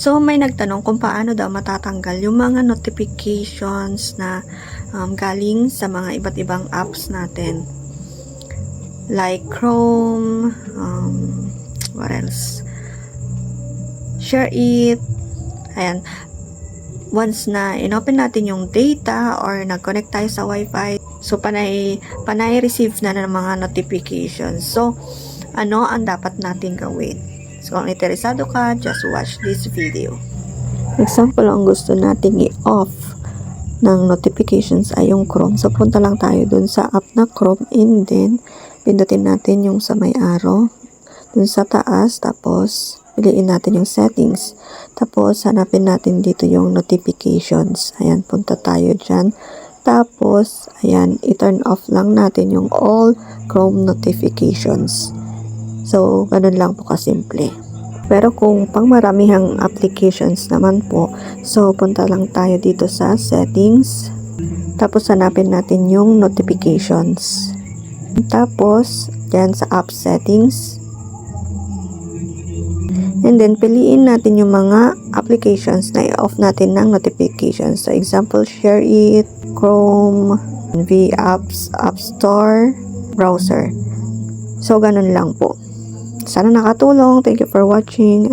So, may nagtanong kung paano daw matatanggal yung mga notifications na galing sa mga iba't ibang apps natin. Like Chrome, what else? Share It. Ayan. Once na inopen natin yung data or nag-connect tayo sa Wi-Fi, so panay receive na ng mga notifications. So, ano ang dapat natin gawin? So, kung interesado ka, just watch this video. Example, ang gusto nating i-off ng notifications ay yung Chrome. So, punta lang tayo dun sa app na Chrome and then, pindutin natin yung sa may arrow. Dun sa taas, tapos, piliin natin yung settings. Tapos, hanapin natin dito yung notifications. Ayan, punta tayo dyan. Tapos, ayan, i-turn off lang natin yung all Chrome notifications. So, ganun lang po kasimple. Pero kung pang maramihang applications naman po, so punta lang tayo dito sa settings. Tapos hanapin natin yung notifications. Tapos, dyan sa app settings. And then, piliin natin yung mga applications na i-off natin ng notifications. So, example, Share It, Chrome, V-Apps, App Store, Browser. So, ganun lang po. Sana nakatulong. Thank you for watching.